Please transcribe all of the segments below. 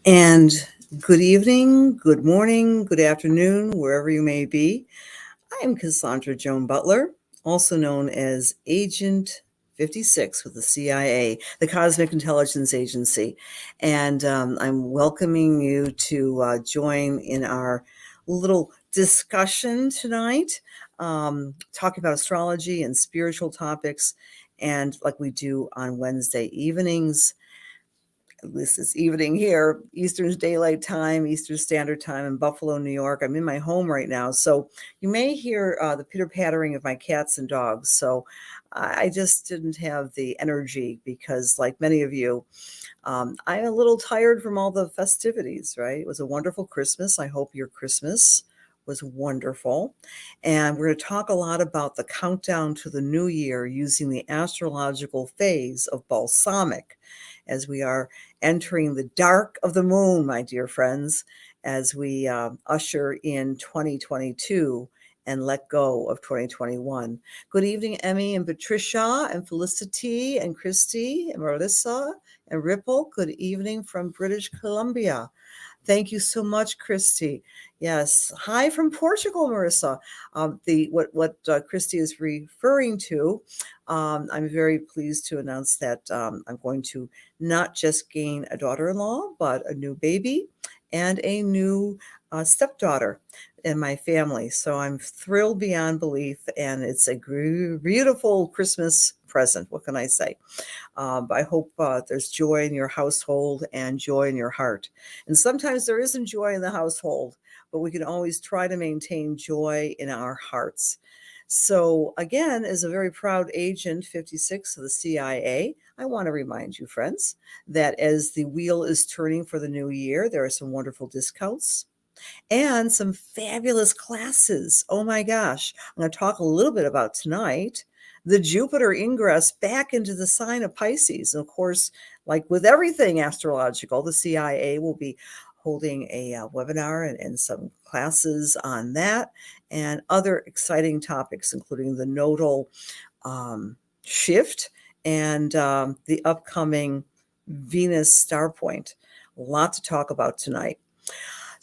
And good evening, good morning, good afternoon, wherever you may be. I'm Cassandra Joan Butler, also known as Agent 56 with the CIA, the Cosmic Intelligence Agency. And I'm welcoming you to join in our little discussion tonight, talking about astrology and spiritual topics. And like we do on Wednesday evenings, this is evening here, Eastern Daylight Time, Eastern Standard Time in Buffalo, New York. I'm in my home right now, so you may hear the pitter-pattering of my cats and dogs. So I just didn't have the energy because, like many of you, I'm a little tired from all the festivities, right? It was a wonderful Christmas. I hope your Christmas was wonderful. And we're going to talk a lot about the countdown to the new year using the astrological phase of balsamic as we are entering the dark of the moon, my dear friends, as we usher in 2022 and let go of 2021. Good evening, Emmy and Patricia and Felicity and Christy and Marissa and Ripple. Good evening from British Columbia. Thank you so much, Christy. Yes. Hi from Portugal, Marissa. What Christy is referring to, I'm very pleased to announce that I'm going to not just gain a daughter-in-law, but a new baby and a new stepdaughter in my family. So I'm thrilled beyond belief, and it's a beautiful Christmas present. What can I say? I hope there's joy in your household and joy in your heart. And sometimes there isn't joy in the household, but we can always try to maintain joy in our hearts. So again, as a very proud agent 56 of the CIA, I want to remind you, friends, that as the wheel is turning for the new year, there are some wonderful discounts and some fabulous classes. Oh my gosh. I'm going to talk a little bit about tonight the Jupiter ingress back into the sign of Pisces. And of course, like with everything astrological, the CIA will be holding a webinar and some classes on that and other exciting topics, including the nodal shift and the upcoming Venus star point. A lot to talk about tonight.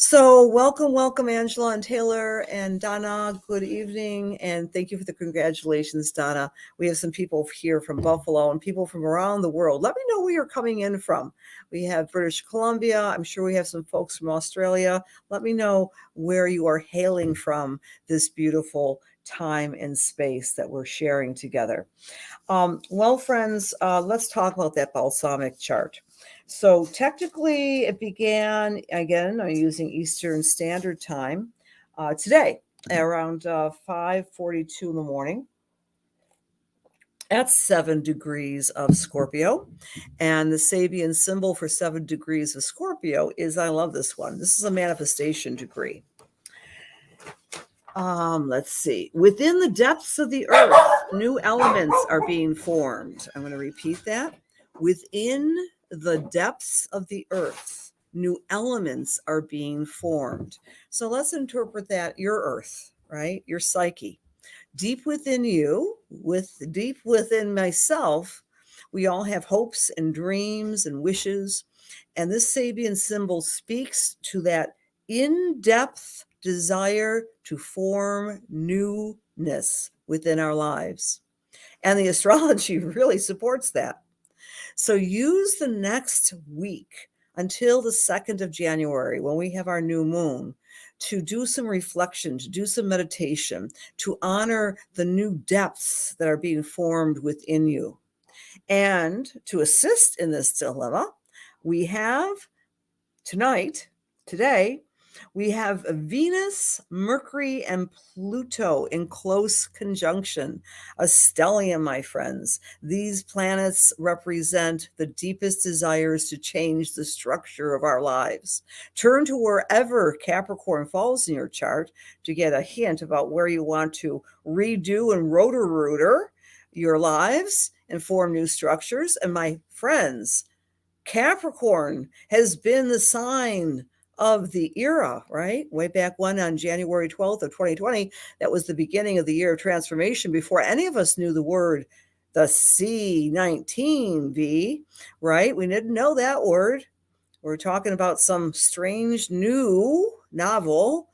So welcome, Angela and Taylor and Donna. Good evening, and thank you for the congratulations, Donna. We have some people here from Buffalo and people from around the world. Let me know where you're coming in from. We have British Columbia. I'm sure we have some folks from Australia. Let me know where you are hailing from this beautiful time and space that we're sharing together. Well, friends, let's talk about that balsamic chart. So technically, it began, again, I'm using Eastern Standard Time today around 5:42 in the morning at 7 degrees of Scorpio. And the Sabian symbol for 7 degrees of Scorpio is, I love this one. This is a manifestation degree. Let's see. Within the depths of the earth, new elements are being formed. I'm going to repeat that. Within the depths of the earth, new elements are being formed. So let's interpret that your earth, right? Your psyche. Deep within you, deep within myself, we all have hopes and dreams and wishes. And this Sabian symbol speaks to that in-depth desire to form newness within our lives. And the astrology really supports that. So use the next week until the 2nd of January when we have our new moon to do some reflection, to do some meditation, to honor the new depths that are being formed within you. And to assist in this dilemma, we have today, we have Venus, Mercury, and Pluto in close conjunction. A stellium, my friends. These planets represent the deepest desires to change the structure of our lives. Turn to wherever Capricorn falls in your chart to get a hint about where you want to redo and rotor-rooter your lives and form new structures. And my friends, Capricorn has been the sign of the era, right? Way back when on January 12th of 2020, that was the beginning of the year of transformation before any of us knew the word, the C19V, right? We didn't know that word. We're talking about some strange new novel,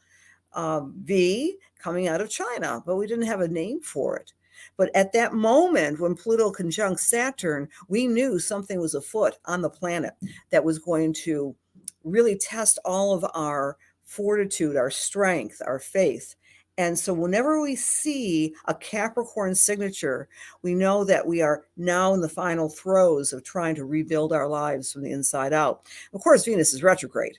V, coming out of China, but we didn't have a name for it. But at that moment, when Pluto conjunct Saturn, we knew something was afoot on the planet that was going to really test all of our fortitude, our strength, our faith. And so, whenever we see a Capricorn signature, we know that we are now in the final throes of trying to rebuild our lives from the inside out. Of course, Venus is retrograde.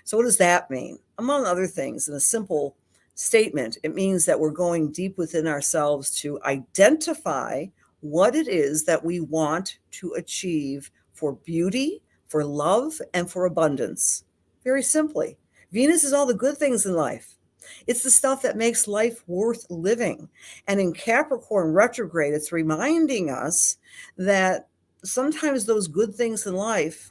So, what does that mean? Among other things, in a simple statement, it means that we're going deep within ourselves to identify what it is that we want to achieve for beauty, for love, and for abundance. Very simply, Venus is all the good things in life. It's the stuff that makes life worth living. And in Capricorn retrograde, it's reminding us that sometimes those good things in life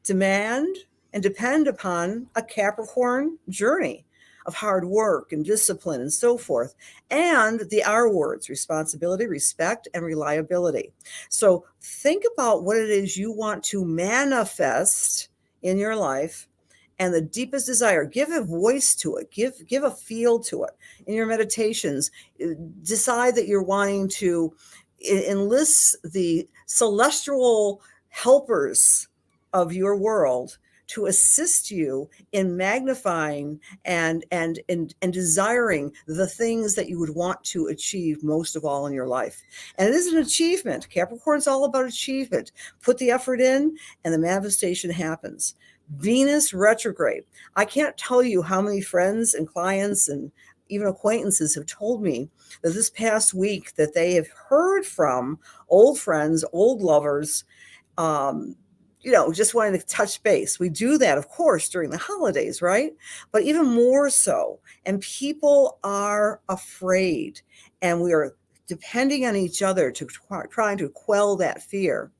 demand and depend upon a Capricorn journey of hard work and discipline and so forth. And the R words: responsibility, respect, and reliability. So think about what it is you want to manifest in your life and the deepest desire. Give a voice to it, give a feel to it. In your meditations, decide that you're wanting to enlist the celestial helpers of your world to assist you in magnifying and desiring the things that you would want to achieve most of all in your life. And it is an achievement. Capricorn's all about achievement. Put the effort in and the manifestation happens. Venus retrograde. I can't tell you how many friends and clients and even acquaintances have told me that this past week that they have heard from old friends, old lovers, just wanting to touch base. We do that, of course, during the holidays, right? But even more so. And people are afraid, and we are depending on each other to trying to quell that fear.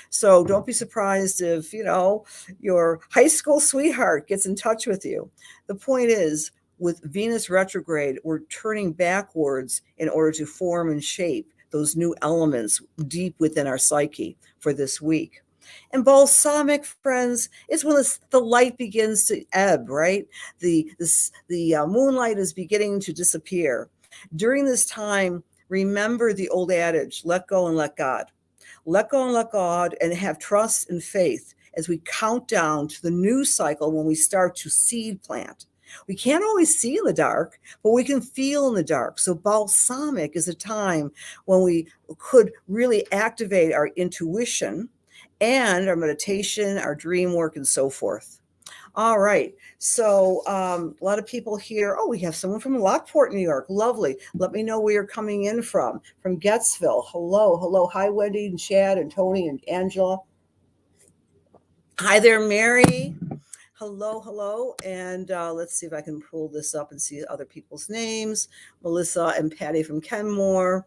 So don't be surprised if, your high school sweetheart gets in touch with you. The point is, with Venus retrograde, we're turning backwards in order to form and shape those new elements deep within our psyche for this week. And balsamic, friends, is when the light begins to ebb, right? The moonlight is beginning to disappear. During this time, remember the old adage: let go and let God. Let go and let God, and have trust and faith as we count down to the new cycle when we start to seed plant. We can't always see in the dark, but we can feel in the dark. So balsamic is a time when we could really activate our intuition and our meditation, our dream work, and so forth. All right. So a lot of people here. Oh, we have someone from Lockport, New York. Lovely. Let me know where you're coming in from. From Gettsville. Hello. Hello. Hi, Wendy and Chad and Tony and Angela. Hi there, Mary. Hello, hello. And let's see if I can pull this up and see other people's names. Melissa and Patty from Kenmore.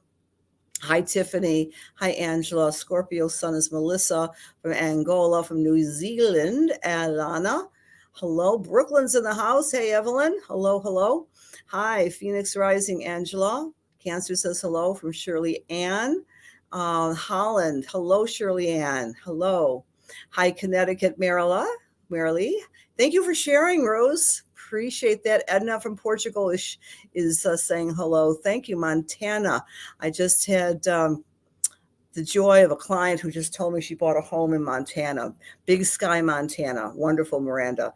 Hi, Tiffany. Hi, Angela. Scorpio sun is Melissa from Angola, from New Zealand. Alana. Hello. Brooklyn's in the house. Hey, Evelyn. Hello, hello. Hi, Phoenix Rising, Angela. Cancer says hello from Shirley Ann. Holland. Hello, Shirley Ann. Hello. Hi, Connecticut, Marilee. Thank you for sharing, Rose. Appreciate that. Edna from Portugal is saying hello. Thank you, Montana. I just had the joy of a client who just told me she bought a home in Montana, Big Sky, Montana. Wonderful, Miranda.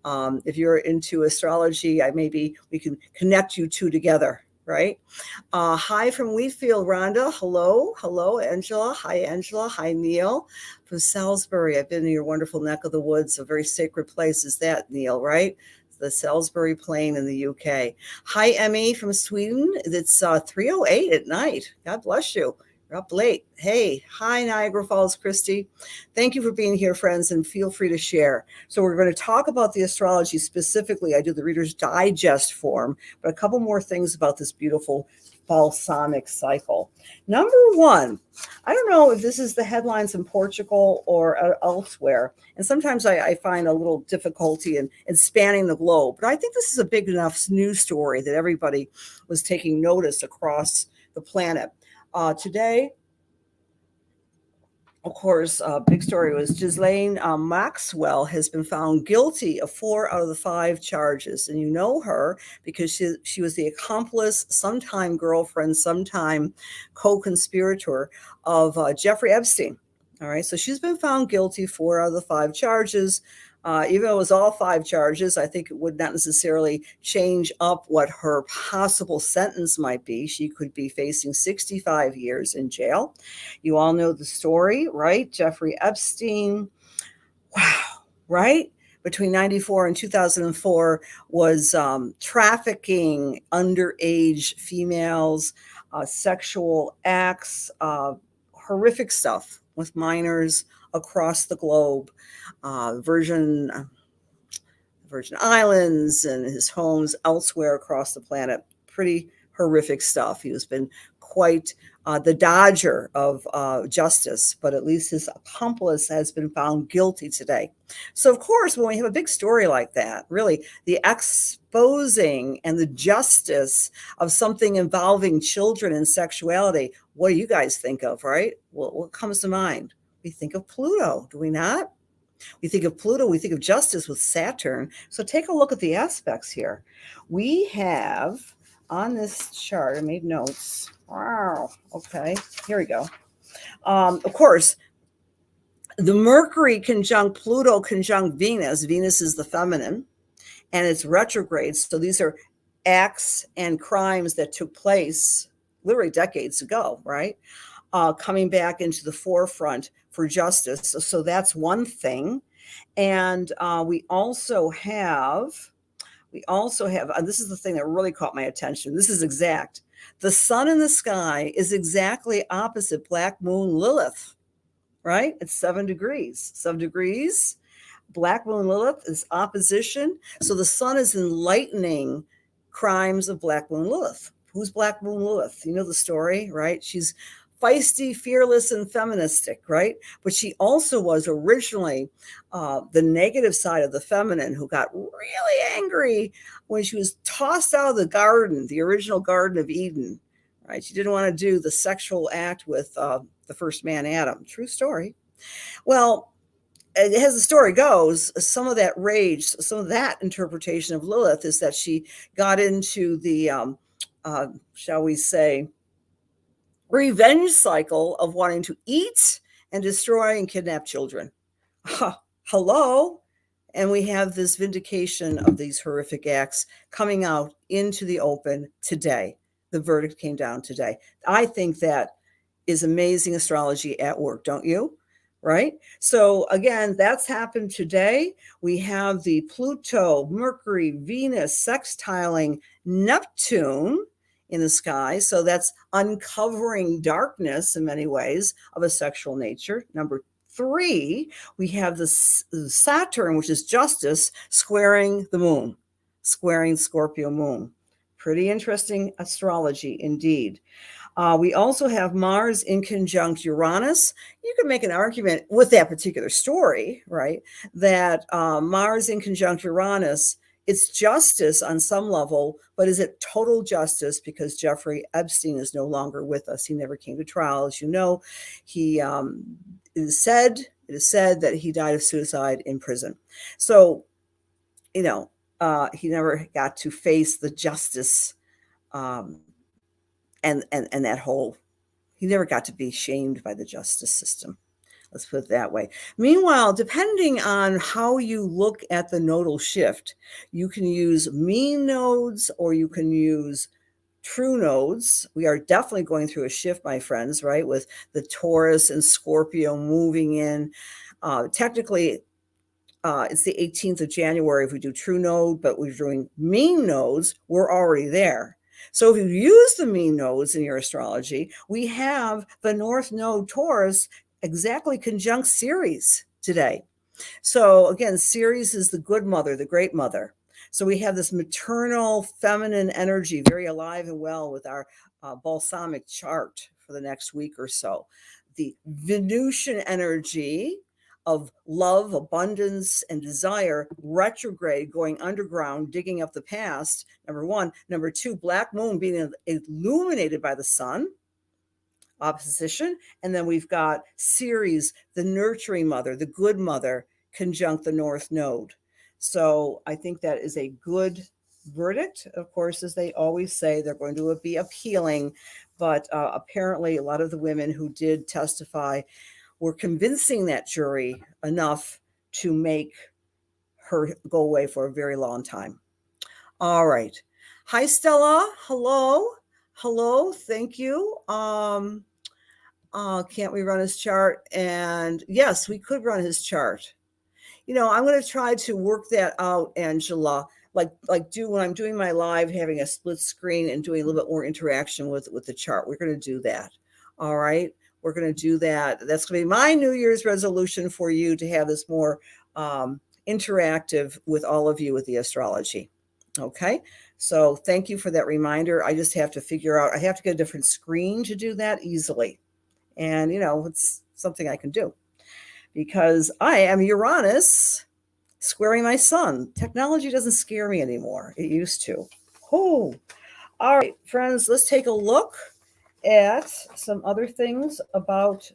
If you're into astrology, maybe we can connect you two together, right? Hi from Wheatfield, Rhonda. Hello. Hello, Angela. Hi, Angela. Hi, Neil from Salisbury. I've been in your wonderful neck of the woods. A very sacred place is that, Neil, right? The Salisbury Plain in the UK. Hi, Emmy from Sweden. It's 3:08 at night. God bless you. You're up late. Hey, hi, Niagara Falls, Christy. Thank you for being here, friends, and feel free to share. So we're going to talk about the astrology specifically. I do the Reader's Digest form, but a couple more things about this beautiful balsamic cycle. Number one, I don't know if this is the headlines in Portugal or elsewhere, and sometimes I find a little difficulty in spanning the globe, but I think this is a big enough news story that everybody was taking notice across the planet. Today, Of course, big story was Ghislaine Maxwell has been found guilty of 4 out of the 5 charges. And you know her because she was the accomplice, sometime girlfriend, sometime co-conspirator of Jeffrey Epstein. All right, so she's been found guilty 4 out of the 5 charges. Even though it was all 5 charges, I think it would not necessarily change up what her possible sentence might be. She could be facing 65 years in jail. You all know the story, right? Jeffrey Epstein. Wow, right? Between 94 and 2004 was trafficking underage females, sexual acts, horrific stuff with minors across the globe. Virgin Islands and his homes elsewhere across the planet. Pretty horrific stuff. He has been quite the dodger of justice, but at least his accomplice has been found guilty today. So, of course, when we have a big story like that, really the exposing and the justice of something involving children and sexuality, what do you guys think of, right? What comes to mind? We think of Pluto, do we not? We think of Pluto, we think of justice with Saturn. So take a look at the aspects here. We have on this chart, I made notes. Wow. Okay, here we go. Of course, the Mercury conjunct Pluto conjunct Venus. Venus is the feminine, and it's retrograde. So these are acts and crimes that took place literally decades ago, right? Coming back into the forefront for justice. So that's one thing. And we also have, and this is the thing that really caught my attention. This is exact. The sun in the sky is exactly opposite Black Moon Lilith, right? It's 7 degrees. 7 degrees. Black Moon Lilith is opposition. So the sun is enlightening crimes of Black Moon Lilith. Who's Black Moon Lilith? You know the story, right? She's feisty, fearless, and feministic, right? But she also was originally the negative side of the feminine who got really angry when she was tossed out of the garden, the original Garden of Eden, right? She didn't want to do the sexual act with the first man, Adam. True story. Well, as the story goes, some of that rage, some of that interpretation of Lilith is that she got into the, shall we say, revenge cycle of wanting to eat and destroy and kidnap children. Hello? And we have this vindication of these horrific acts coming out into the open today. The verdict came down today. I think that is amazing astrology at work, don't you? Right? So again, that's happened today. We have the Pluto, Mercury, Venus sextiling Neptune in the sky. So that's uncovering darkness in many ways of a sexual nature. Number 3, we have the Saturn, which is justice, squaring the moon, squaring Scorpio moon. Pretty interesting astrology indeed. We also have Mars in conjunct Uranus. You can make an argument with that particular story, right? That Mars in conjunct Uranus, it's justice on some level, but is it total justice? Because Jeffrey Epstein is no longer with us. He never came to trial. As you know, it is said that he died of suicide in prison. So, he never got to face the justice and that whole, he never got to be shamed by the justice system. Let's put it that way. Meanwhile, depending on how you look at the nodal shift, you can use mean nodes or you can use true nodes. We are definitely going through a shift, my friends, right? With the Taurus and Scorpio moving in. Technically, it's the 18th of January if we do true node, but we're doing mean nodes, we're already there. So if you use the mean nodes in your astrology, we have the North Node Taurus exactly conjunct Ceres today. So again, Ceres is the good mother, the great mother. So we have this maternal feminine energy very alive and well with our balsamic chart for the next week or so. The Venusian energy of love, abundance, and desire, retrograde, going underground, digging up the past, number 1. Number 2, Black Moon being illuminated by the sun. opposition. And then we've got Ceres, the nurturing mother, the good mother, conjunct the North Node. So I think that is a good verdict. Of course, as they always say, they're going to be appealing. But apparently, a lot of the women who did testify were convincing that jury enough to make her go away for a very long time. All right. Hi, Stella. Hello. Hello. Thank you. Can't we run his chart? And yes, we could run his chart. I'm going to try to work that out, Angela. Like do when I'm doing my live, having a split screen and doing a little bit more interaction with the chart. We're going to do that. All right. We're going to do that. That's going to be my New Year's resolution for you, to have this more interactive with all of you with the astrology. Okay. So thank you for that reminder. I just have to figure out, I have to get a different screen to do that easily. And, it's something I can do, because I am Uranus squaring my sun. Technology doesn't scare me anymore. It used to. Oh, all right, friends, let's take a look at some other things about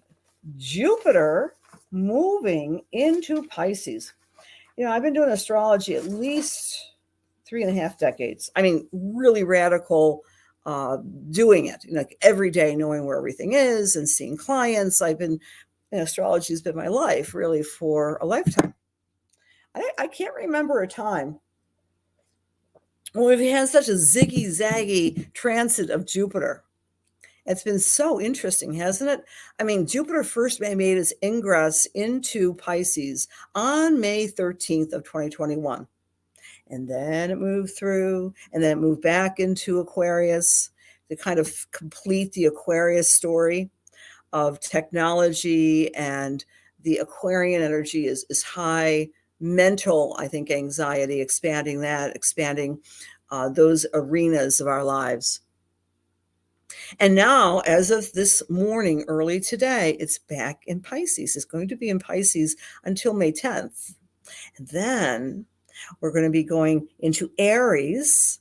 Jupiter moving into Pisces. I've been doing astrology at least 3.5 decades. I mean, really radical doing it, like every day, knowing where everything is and seeing clients. Astrology has been my life really for a lifetime. I can't remember a time when we've had such a ziggy-zaggy transit of Jupiter. It's been so interesting, hasn't it? I mean, Jupiter first made its ingress into Pisces on May 13th of 2021. And then it moved through, and then it moved back into Aquarius to kind of complete the Aquarius story of technology. And the Aquarian energy is high mental, I think, anxiety, expanding those arenas of our lives. And now, as of this morning, early today, it's back in Pisces. It's going to be in Pisces until May 10th. And then we're going to be going into Aries,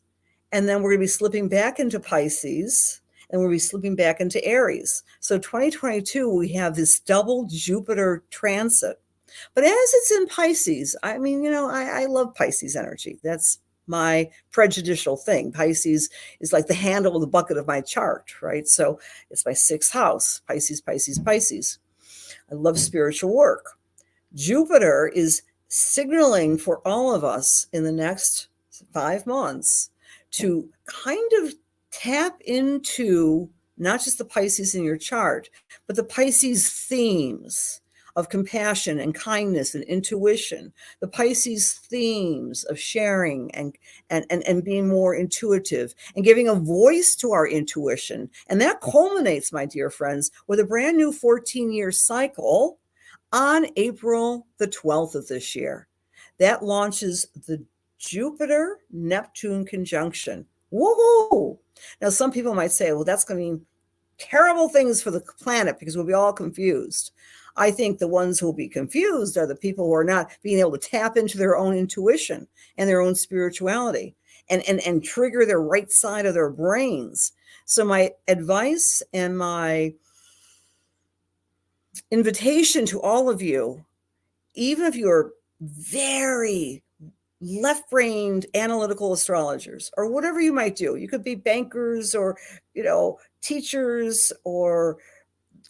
and then we're going to be slipping back into Pisces, and we'll be slipping back into Aries. So 2022, we have this double Jupiter transit. But as it's in Pisces, I mean, I love Pisces energy. That's my prejudicial thing. Pisces is like the handle of the bucket of my chart, right? So it's my 6th house, Pisces, Pisces, Pisces. I love spiritual work. Jupiter is signaling for all of us in the next 5 months to kind of tap into not just the Pisces in your chart, but the Pisces themes of compassion and kindness and intuition, the Pisces themes of sharing and being more intuitive and giving a voice to our intuition. And that culminates, my dear friends, with a brand new 14-year cycle on April the 12th of this year. That launches the Jupiter-Neptune conjunction. Woohoo! Now, some people might say, well, that's going to mean terrible things for the planet because we'll be all confused. I think the ones who will be confused are the people who are not being able to tap into their own intuition and their own spirituality and trigger their right side of their brains. So my advice and my invitation to all of you, even if you're very left-brained analytical astrologers or whatever you might do, you could be bankers or, teachers or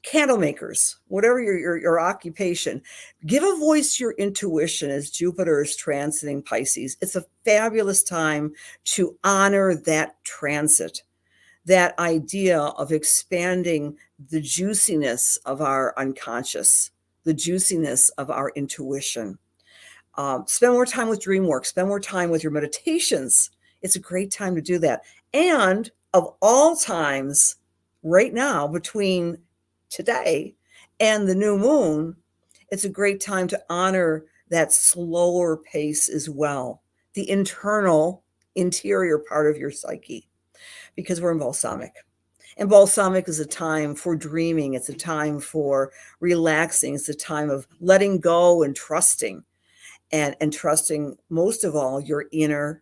candle makers, whatever your occupation, give a voice to your intuition as Jupiter is transiting Pisces. It's a fabulous time to honor that transit, that idea of expanding the juiciness of our unconscious, the juiciness of our intuition. Spend more time with dream work, spend more time with your meditations. It's a great time to do that. And of all times, right now, between today and the new moon, it's a great time to honor that slower pace as well, the interior part of your psyche, because we're in balsamic. And balsamic is a time for dreaming. It's a time for relaxing. It's a time of letting go and trusting, and trusting, most of all, your inner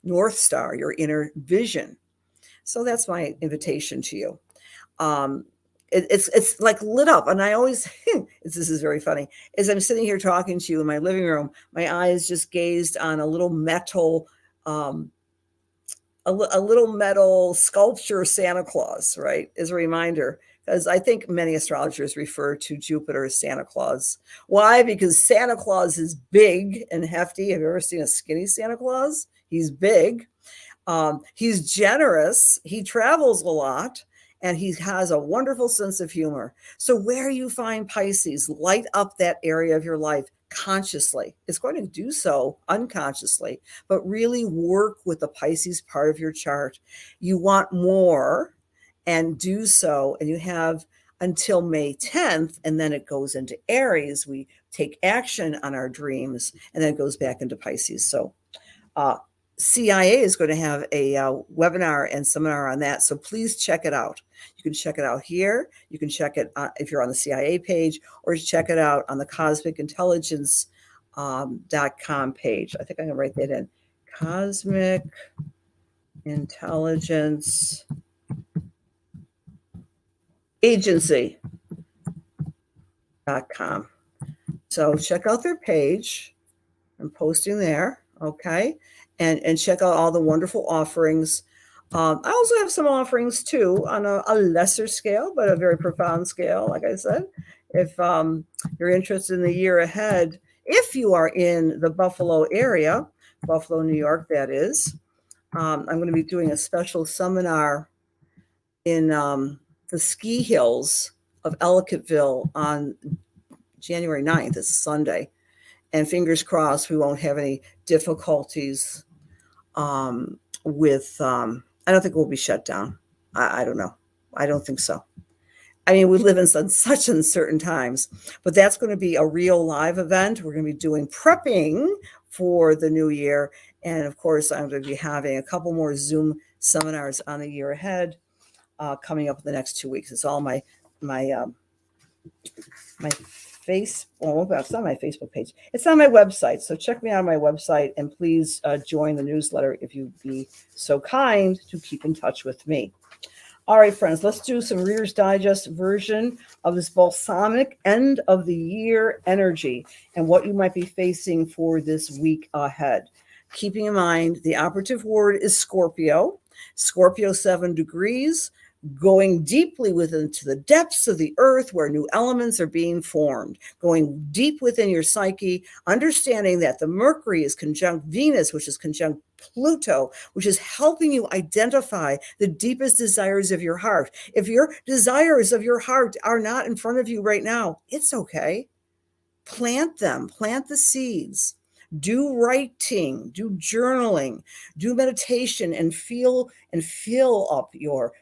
North Star, your inner vision. So that's my invitation to you. It's like lit up, and I always this is very funny. As I'm sitting here talking to you in my living room, my eyes just gazed on a little metal, um, a little metal sculpture Santa Claus, right? As a reminder, because I think many astrologers refer to Jupiter as Santa Claus. Why? Because Santa Claus is big and hefty. Have you ever seen a skinny Santa Claus? He's big. He's generous. He travels a lot, and he has a wonderful sense of humor. So where you find Pisces, light up that area of your life consciously. It's going to do so unconsciously, but really work with the Pisces part of your chart. You want more, and do so. And you have until May 10th, and then it goes into Aries. We take action on our dreams, and then it goes back into Pisces. So, uh, CIA is going to have a webinar and seminar on that. So please check it out. You can check it out here. You can check it if you're on the CIA page, or check it out on the Cosmic Intelligence .com page. I think I'm going to write that in. Cosmic Intelligence Agency.com. So check out their page. I'm posting there. Okay. And check out all the wonderful offerings. I also have some offerings too on a lesser scale, but a very profound scale. Like I said, if you're interested in the year ahead, if you are in the Buffalo area, Buffalo, New York, that is, I'm going to be doing a special seminar in the ski hills of Ellicottville on January 9th. It's Sunday. And fingers crossed, we won't have any difficulties with, I don't think we'll be shut down. I don't know. I don't think so. I mean, we live in such uncertain times, but that's going to be a real live event. We're going to be doing prepping for the new year. And of course, I'm going to be having a couple more Zoom seminars on the year ahead coming up in the next 2 weeks. It's all my well, it's not my Facebook page. It's on my website. So check me out on my website, and please join the newsletter if you'd be so kind to keep in touch with me. All right, friends, let's do some Reader's Digest version of this balsamic end of the year energy and what you might be facing for this week ahead. Keeping in mind, the operative word is Scorpio. Scorpio 7 degrees, going deeply into the depths of the earth where new elements are being formed, going deep within your psyche, understanding that the Mercury is conjunct Venus, which is conjunct Pluto, which is helping you identify the deepest desires of your heart. If your desires of your heart are not in front of you right now, it's okay. Plant them, plant the seeds. Do writing, do journaling, do meditation, and fill up your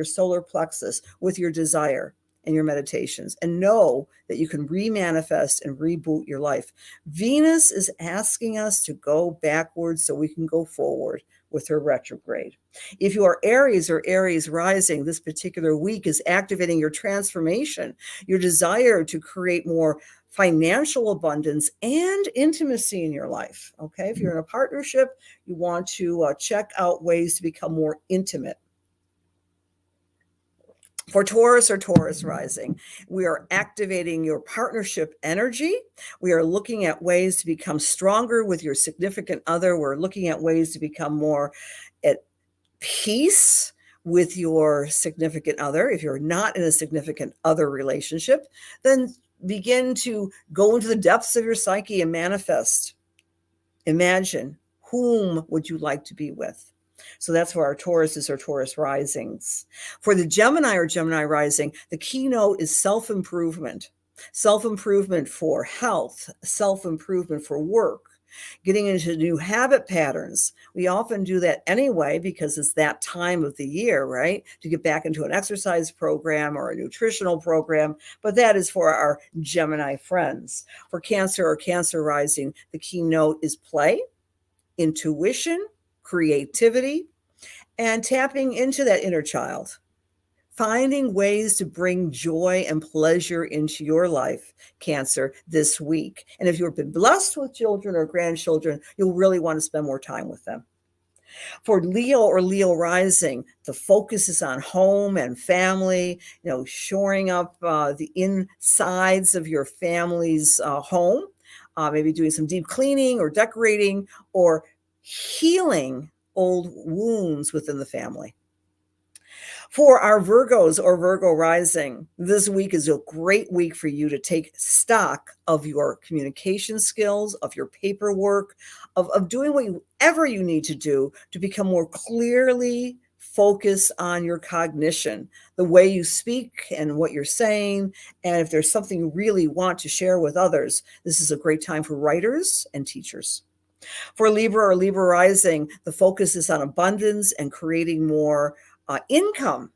solar plexus with your desire and your meditations, and know that you can remanifest and reboot your life. Venus is asking us to go backwards so we can go forward with her retrograde. If you are Aries or Aries rising, this particular week is activating your transformation, your desire to create more financial abundance and intimacy in your life. Okay. If you're in a partnership, you want to check out ways to become more intimate. For Taurus or Taurus rising, we are activating your partnership energy. We are looking at ways to become stronger with your significant other. We're looking at ways to become more at peace with your significant other. If you're not in a significant other relationship, then begin to go into the depths of your psyche and manifest. Imagine, whom would you like to be with? So that's for our Tauruses or Taurus risings. For the Gemini or Gemini rising, the keynote is self-improvement. Self-improvement for health, self-improvement for work, getting into new habit patterns. We often do that anyway because it's that time of the year, right? To get back into an exercise program or a nutritional program. But that is for our Gemini friends. For Cancer or Cancer rising, the keynote is play, intuition, creativity, and tapping into that inner child. Finding ways to bring joy and pleasure into your life, Cancer, this week. And if you've been blessed with children or grandchildren, you'll really want to spend more time with them. For Leo or Leo rising, the focus is on home and family, shoring up the insides of your family's home, maybe doing some deep cleaning or decorating or healing old wounds within the family. For our Virgos or Virgo rising, this week is a great week for you to take stock of your communication skills, of your paperwork, of doing whatever you need to do to become more clearly focused on your cognition, the way you speak and what you're saying. And if there's something you really want to share with others, this is a great time for writers and teachers. For Libra or Libra rising, the focus is on abundance and creating more income.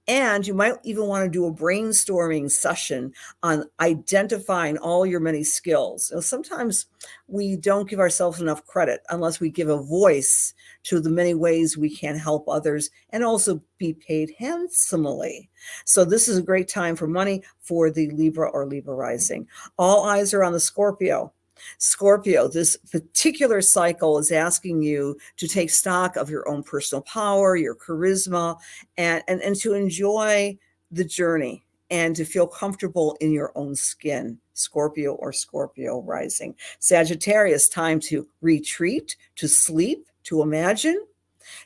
And you might even want to do a brainstorming session on identifying all your many skills. Sometimes we don't give ourselves enough credit unless we give a voice to the many ways we can help others and also be paid handsomely. So this is a great time for money for the Libra or Libra rising. All eyes are on the Scorpio. Scorpio, this particular cycle is asking you to take stock of your own personal power, your charisma, and to enjoy the journey and to feel comfortable in your own skin. Scorpio or Scorpio rising. Sagittarius, time to retreat, to sleep, to imagine.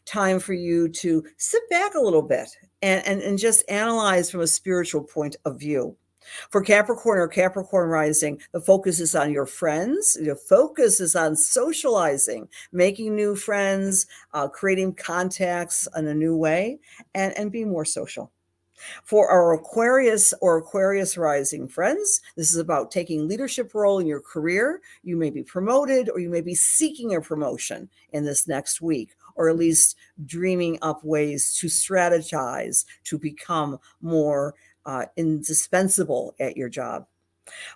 Time for you to sit back a little bit and just analyze from a spiritual point of view. For Capricorn or Capricorn rising, the focus is on your friends. The focus is on socializing, making new friends, creating contacts in a new way, and being more social. For our Aquarius or Aquarius rising friends, this is about taking leadership role in your career. You may be promoted or you may be seeking a promotion in this next week, or at least dreaming up ways to strategize to become more indispensable at your job.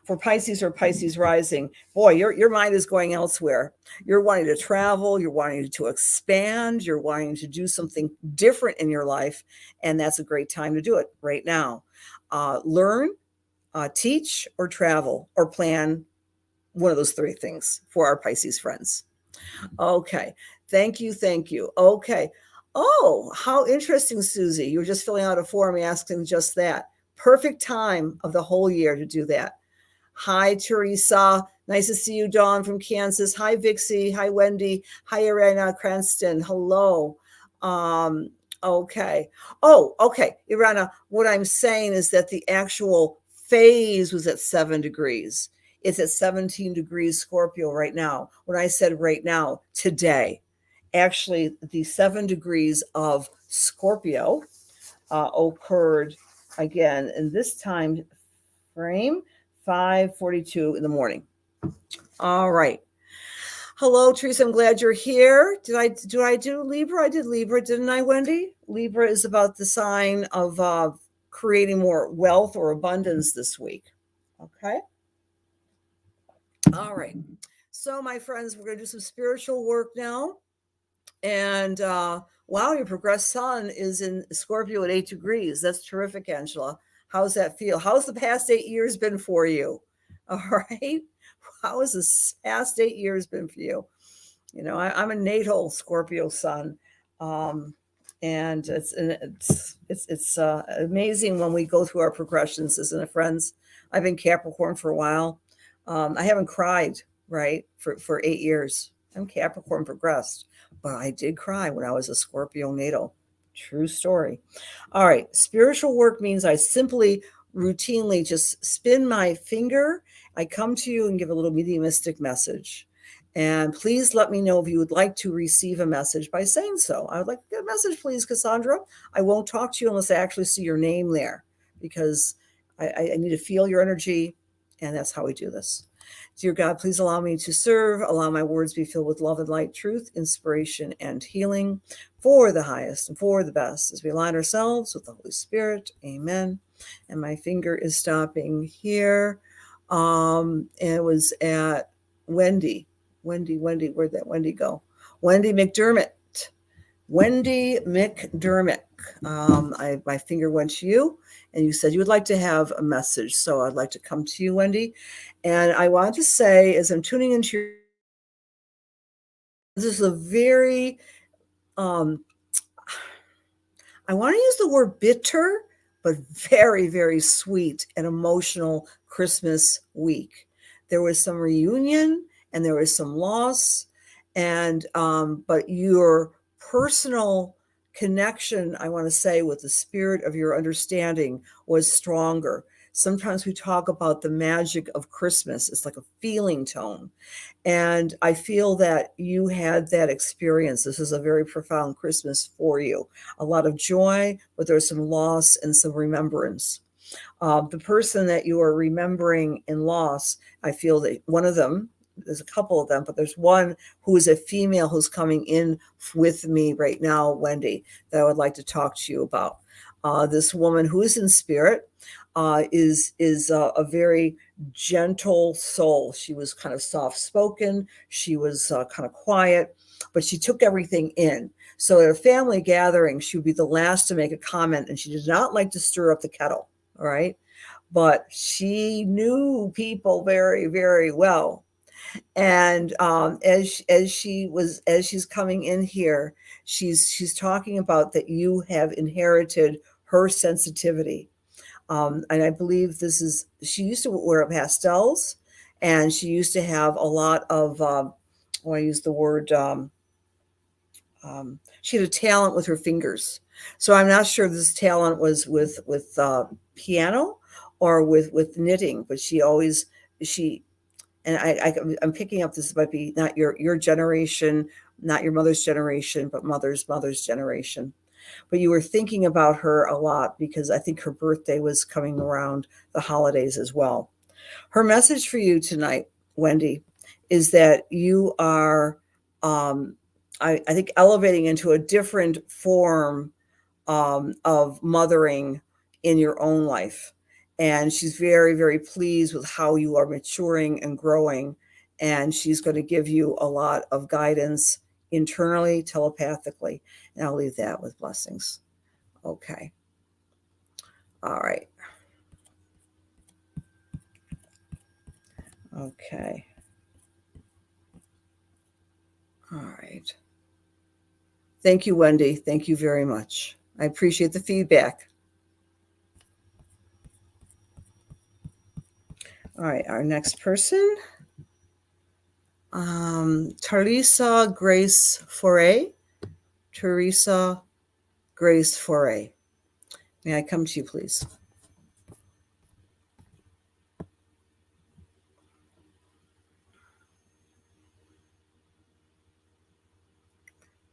For Pisces or Pisces rising, boy, your mind is going elsewhere. You're wanting to travel, you're wanting to expand, you're wanting to do something different in your life, and that's a great time to do it right now. Learn, teach, or travel, or plan one of those three things for our Pisces friends. Okay. Thank you. Thank you. Okay. Oh, how interesting, Susie. You were just filling out a form asking just that. Perfect time of the whole year to do that. Hi, Teresa. Nice to see you, Dawn from Kansas. Hi, Vixie. Hi, Wendy. Hi, Irena Cranston. Hello. Okay. Oh, okay. Irena, what I'm saying is that the actual phase was at 7 degrees. It's at 17 degrees Scorpio right now. When I said right now, today, actually the 7 degrees of Scorpio occurred again in this time frame, 5:42 in the morning. All right. Hello, Teresa. I'm glad you're here. Did I do Libra? I did Libra, didn't I, Wendy? Libra is about the sign of creating more wealth or abundance this week. Okay. All right. So, my friends, we're going to do some spiritual work now. And wow, your progressed sun is in Scorpio at 8 degrees. That's terrific, Angela. How's that feel? How's the past 8 years been for you? All right. How has this past 8 years been for you? I'm a natal Scorpio sun. And it's amazing when we go through our progressions, isn't it, friends? I've been Capricorn for a while. I haven't cried, right, for 8 years. I'm Capricorn progressed, but I did cry when I was a Scorpio natal. True story. All right. Spiritual work means I simply routinely just spin my finger. I come to you and give a little mediumistic message. And please let me know if you would like to receive a message by saying so. I would like to get a message, please, Cassandra. I won't talk to you unless I actually see your name there, because I need to feel your energy, and that's how we do this. Dear God, please allow me to serve. Allow my words be filled with love and light, truth, inspiration, and healing for the highest and for the best as we align ourselves with the Holy Spirit. Amen. And my finger is stopping here. And it was at Wendy. Where'd that Wendy go? Wendy McDermott. My finger went to you, and you said you would like to have a message. So I'd like to come to you, Wendy. And I want to say, as I'm tuning into your, this is a very um, I want to use the word bitter, but very, very sweet and emotional Christmas week. There was some reunion and there was some loss, and but your personal connection, I want to say, with the spirit of your understanding was stronger. Sometimes we talk about the magic of Christmas. It's like a feeling tone. And I feel that you had that experience. This is a very profound Christmas for you. A lot of joy, but there's some loss and some remembrance. The person that you are remembering in loss, I feel that one of them, there's a couple of them, but there's one who is a female who's coming in with me right now, Wendy, that I would like to talk to you about. This woman who is in spirit is a very gentle soul. She was kind of soft spoken. She was kind of quiet, but she took everything in. So at a family gathering, she would be the last to make a comment, and she did not like to stir up the kettle. All right. But she knew people very, very well. And as she's coming in here, she's talking about that you have inherited her sensitivity. And I believe she used to wear pastels, and she used to have a lot of, I use the word, she had a talent with her fingers. So I'm not sure if this talent was with piano or with knitting, but she, and I'm picking up, this might be not your generation, not your mother's generation, but mother's generation. But you were thinking about her a lot because I think her birthday was coming around the holidays as well. Her message for you tonight, Wendy, is that you are, I think, elevating into a different form of mothering in your own life. And she's very, very pleased with how you are maturing and growing. And she's going to give you a lot of guidance internally, telepathically. And I'll leave that with blessings. Okay. All right. Okay. All right. Thank you, Wendy. Thank you very much. I appreciate the feedback. All right, our next person, Teresa Grace Foray. Teresa Grace Foray. May I come to you, please?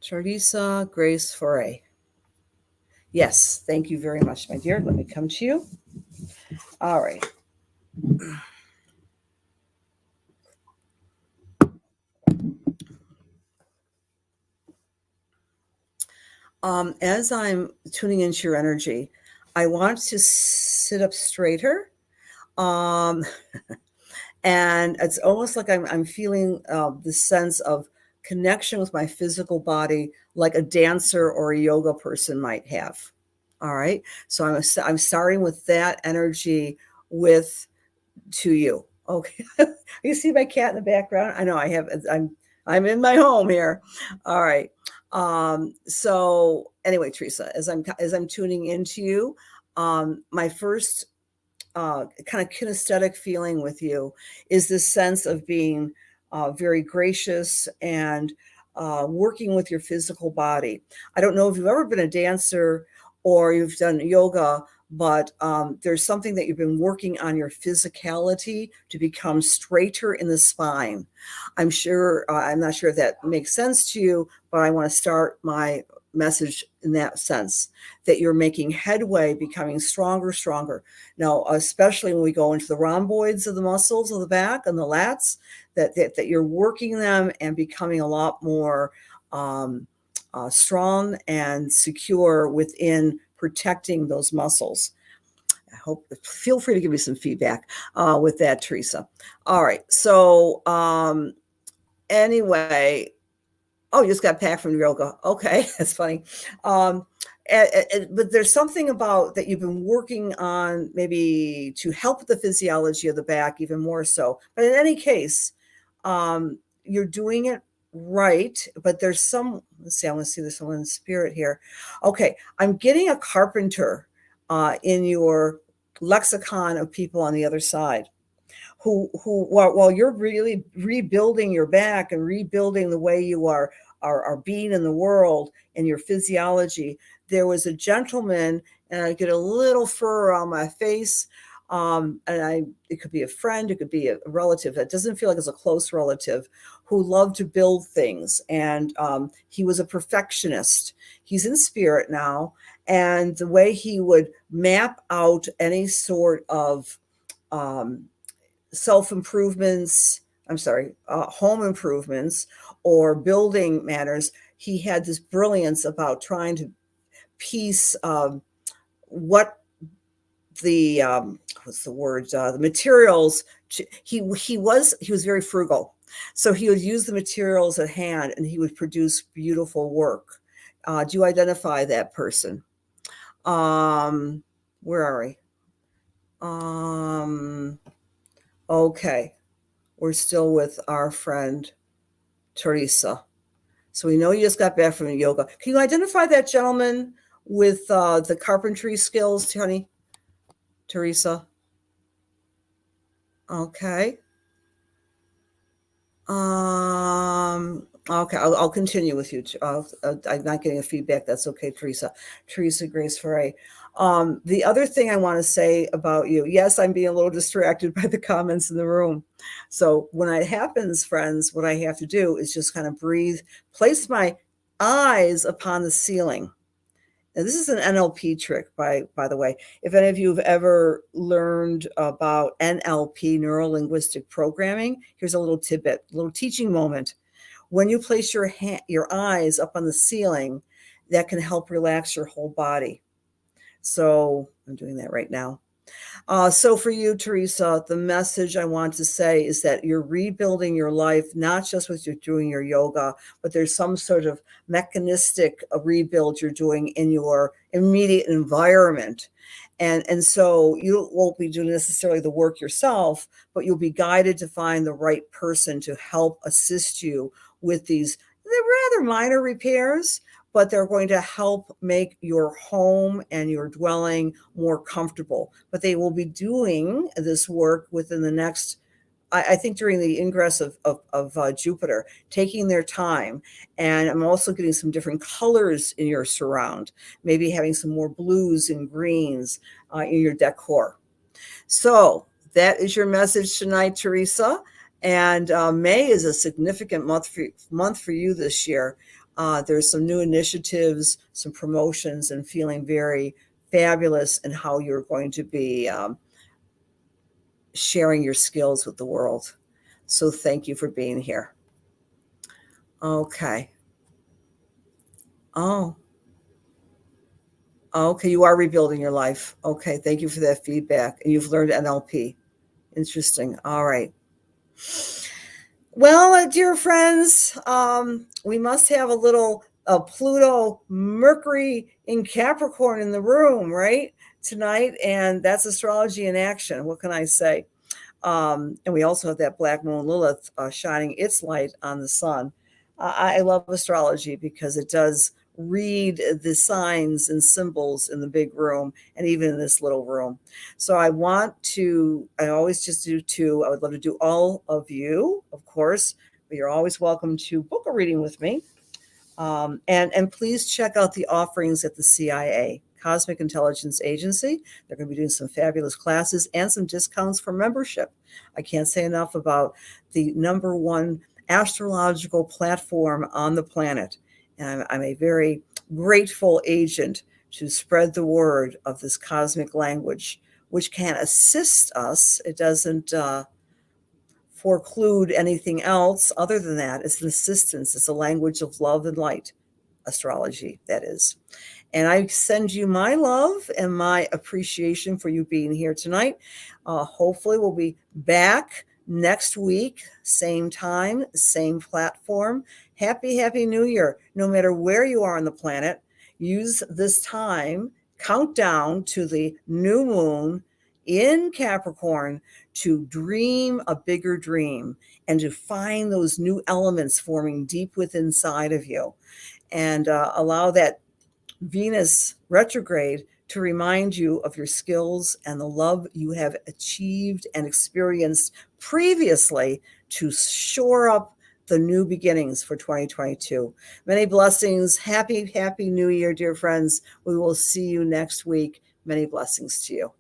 Teresa Grace Foray. Yes, thank you very much, my dear. Let me come to you. All right. As I'm tuning into your energy, I want to sit up straighter. Um, and it's almost like I'm feeling the sense of connection with my physical body, like a dancer or a yoga person might have. All right. So I'm starting with that energy with to you. Okay. You see my cat in the background? I know I have, I'm in my home here. All right. So anyway, Teresa, as I'm tuning into you, my first kind of kinesthetic feeling with you is this sense of being very gracious and working with your physical body. I don't know if you've ever been a dancer or you've done yoga, but there's something that you've been working on your physicality to become straighter in the spine. I'm not sure if that makes sense to you, but I want to start my message in that sense, that you're making headway, becoming stronger. Now, especially when we go into the rhomboids of the muscles of the back and the lats, that you're working them and becoming a lot more strong and secure within protecting those muscles. Feel free to give me some feedback with that, Teresa. All right. So anyway, oh, you just got back from yoga. Okay, that's funny. But there's something about that you've been working on, maybe to help with the physiology of the back even more so. But in any case, you're doing it right, but there's some, let's see, I want to see there's someone in spirit here. Okay, I'm getting a carpenter in your lexicon of people on the other side who while you're really rebuilding your back and rebuilding the way you are being in the world and your physiology, there was a gentleman, and I get a little fur around my face. And it could be a friend, it could be a relative that doesn't feel like it's a close relative, who loved to build things. And he was a perfectionist. He's in spirit now. And the way he would map out any sort of um, self improvements, I'm sorry, home improvements or building matters, he had this brilliance about trying to piece what the what's the word, the materials. He was very frugal, so he would use the materials at hand and he would produce beautiful work. Do you identify that person? Where are we? Okay, we're still with our friend Teresa. So we know you just got back from yoga. Can you identify that gentleman with the carpentry skills, honey? Teresa? Okay. Okay, I'll continue with you. I'm not getting a feedback. That's okay, Teresa. Teresa Grace Ferre. The other thing I want to say about you, yes, I'm being a little distracted by the comments in the room. So when it happens, friends, what I have to do is just kind of breathe, place my eyes upon the ceiling. Now, this is an NLP trick, by the way. If any of you have ever learned about NLP, neuro linguistic programming, here's a little tidbit, a little teaching moment. When you place your eyes up on the ceiling, that can help relax your whole body. So I'm doing that right now. So for you, Teresa, the message I want to say is that you're rebuilding your life, not just with you doing your yoga, but there's some sort of mechanistic rebuild you're doing in your immediate environment. And so you won't be doing necessarily the work yourself, but you'll be guided to find the right person to help assist you with these, they're rather minor repairs, but they're going to help make your home and your dwelling more comfortable. But they will be doing this work within the next, I think, during the ingress of Jupiter, taking their time. And I'm also getting some different colors in your surround, maybe having some more blues and greens in your decor. So that is your message tonight, Teresa. And May is a significant month for you this year. There's some new initiatives, some promotions, and feeling very fabulous in how you're going to be sharing your skills with the world. So thank you for being here. Okay. Oh, okay. You are rebuilding your life. Okay. Thank you for that feedback. And you've learned NLP. Interesting. All right. Well, dear friends, we must have a little Pluto Mercury in Capricorn in the room, right? Tonight. And that's astrology in action. What can I say? And we also have that black moon Lilith shining its light on the sun. I love astrology because it does read the signs and symbols in the big room and even in this little room. So I always just do two. I would love to do all of you, of course, but you're always welcome to book a reading with me. And please check out the offerings at the CIA, Cosmic Intelligence Agency. They're going to be doing some fabulous classes and some discounts for membership. I can't say enough about the #1 astrological platform on the planet. And I'm a very grateful agent to spread the word of this cosmic language, which can assist us. It doesn't foreclude anything else other than that. It's an assistance. It's a language of love and light, astrology, that is. And I send you my love and my appreciation for you being here tonight. Hopefully we'll be back next week, same time, same platform. Happy New Year. No matter where you are on the planet, use this time, count down to the new moon in Capricorn to dream a bigger dream and to find those new elements forming deep within inside of you, and allow that Venus retrograde to remind you of your skills and the love you have achieved and experienced previously to shore up the new beginnings for 2022. Many blessings. Happy New Year, dear friends. We will see you next week. Many blessings to you.